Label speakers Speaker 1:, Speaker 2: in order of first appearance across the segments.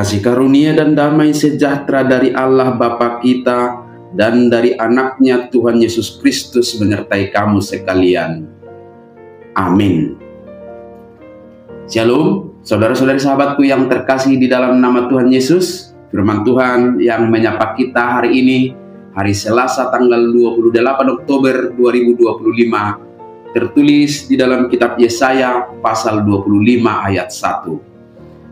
Speaker 1: Kasih karunia dan damai sejahtera dari Allah Bapa kita dan dari anaknya Tuhan Yesus Kristus menyertai kamu sekalian. Amin. Shalom, saudara-saudari sahabatku yang terkasih di dalam nama Tuhan Yesus. Firman Tuhan yang menyapa kita hari ini, hari Selasa tanggal 28 Oktober 2025, tertulis di dalam kitab Yesaya pasal 25 ayat 1.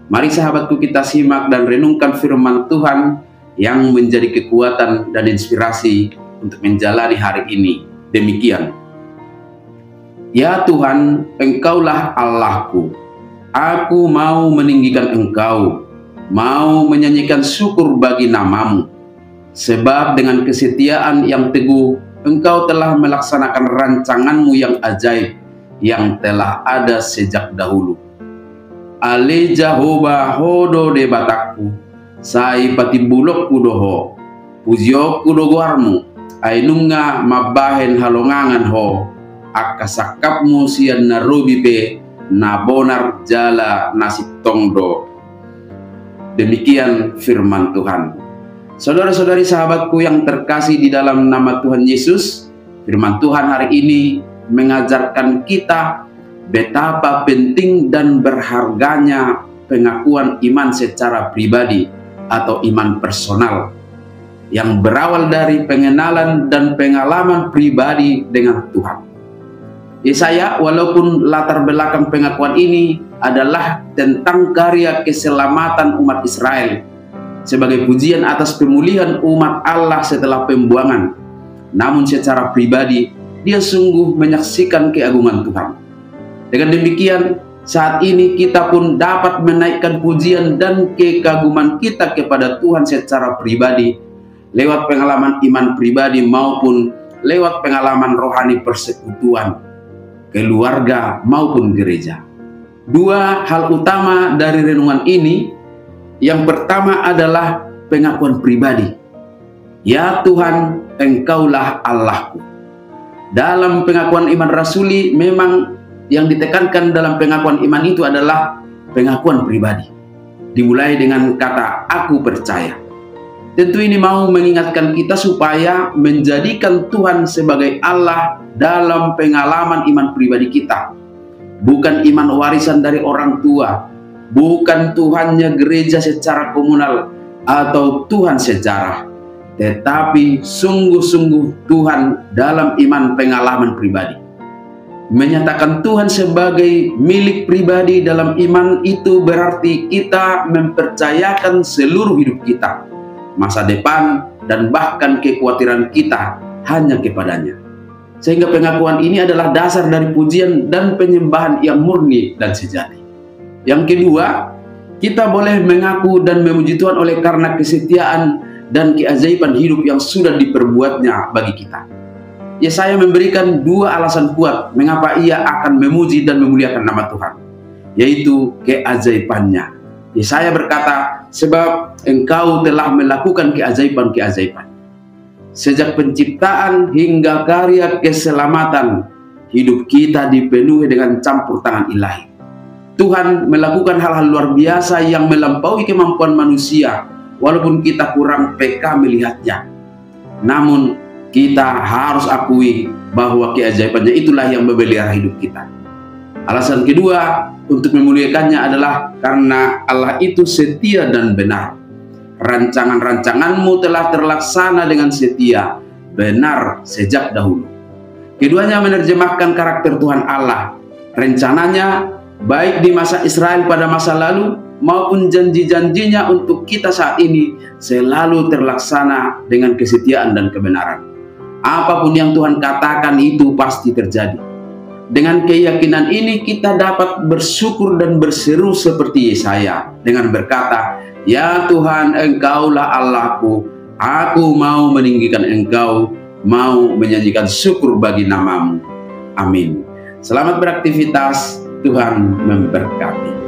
Speaker 1: Mari sahabatku kita simak dan renungkan firman Tuhan yang menjadi kekuatan dan inspirasi untuk menjalani hari ini. Demikian. Ya Tuhan, Engkaulah Allahku. Aku mau meninggikan Engkau, mau menyanyikan syukur bagi nama-Mu. Sebab dengan kesetiaan yang teguh, Engkau telah melaksanakan rancangan-Mu yang ajaib, yang telah ada sejak dahulu. Ale Jehovah hodo de batakku, sai patibulok kudoho, pujio kudoguarmu, ainunga mabahen halongangan ho, akasakapmu sian narubi pe, nabonar jala nasib tongdo. Demikian firman Tuhan. Saudara-saudari sahabatku yang terkasih di dalam nama Tuhan Yesus, firman Tuhan hari ini mengajarkan kita betapa penting dan berharganya pengakuan iman secara pribadi atau iman personal yang berawal dari pengenalan dan pengalaman pribadi dengan Tuhan. Yesaya, walaupun latar belakang pengakuan ini adalah tentang karya keselamatan umat Israel sebagai pujian atas pemulihan umat Allah setelah pembuangan, namun secara pribadi dia sungguh menyaksikan keagungan Tuhan. Dengan demikian, saat ini kita pun dapat menaikkan pujian dan kekaguman kita kepada Tuhan secara pribadi, lewat pengalaman iman pribadi maupun lewat pengalaman rohani persekutuan, keluarga maupun gereja. Dua hal utama dari renungan ini, yang pertama adalah pengakuan pribadi. Ya Tuhan, Engkaulah Allahku. Dalam pengakuan iman rasuli memang yang ditekankan dalam pengakuan iman itu adalah pengakuan pribadi. Dimulai dengan kata aku percaya. Tentu ini mau mengingatkan kita supaya menjadikan Tuhan sebagai Allah dalam pengalaman iman pribadi kita. Bukan iman warisan dari orang tua, bukan Tuhannya gereja secara komunal atau Tuhan sejarah, tetapi sungguh-sungguh Tuhan dalam iman pengalaman pribadi. Menyatakan Tuhan sebagai milik pribadi dalam iman itu berarti kita mempercayakan seluruh hidup kita, masa depan, dan bahkan kekhawatiran kita hanya kepadanya. Sehingga pengakuan ini adalah dasar dari pujian dan penyembahan yang murni dan sejati. Yang kedua, kita boleh mengaku dan memuji Tuhan oleh karena kesetiaan dan keajaiban hidup yang sudah diperbuatnya bagi kita. Yesaya memberikan dua alasan kuat mengapa ia akan memuji dan memuliakan nama Tuhan, yaitu keajaibannya. Yesaya berkata, sebab Engkau telah melakukan keajaiban-keajaiban. Sejak penciptaan hingga karya keselamatan, hidup kita dipenuhi dengan campur tangan ilahi. Tuhan melakukan hal-hal luar biasa yang melampaui kemampuan manusia, walaupun kita kurang peka melihatnya. Namun kita harus akui bahwa keajaibannya itulah yang memelihara hidup kita. Alasan kedua untuk memuliakannya adalah karena Allah itu setia dan benar. Rancangan-rancangan-Mu telah terlaksana dengan setia, benar sejak dahulu. Keduanya menerjemahkan karakter Tuhan Allah. Rencananya baik di masa Israel pada masa lalu maupun janji-janjinya untuk kita saat ini selalu terlaksana dengan kesetiaan dan kebenaran. Apapun yang Tuhan katakan itu pasti terjadi. Dengan keyakinan ini kita dapat bersyukur dan berseru seperti Yesaya dengan berkata, ya Tuhan, Engkaulah Allahku, aku mau meninggikan Engkau, mau menyanyikan syukur bagi nama-Mu. Amin. Selamat beraktivitas, Tuhan memberkati.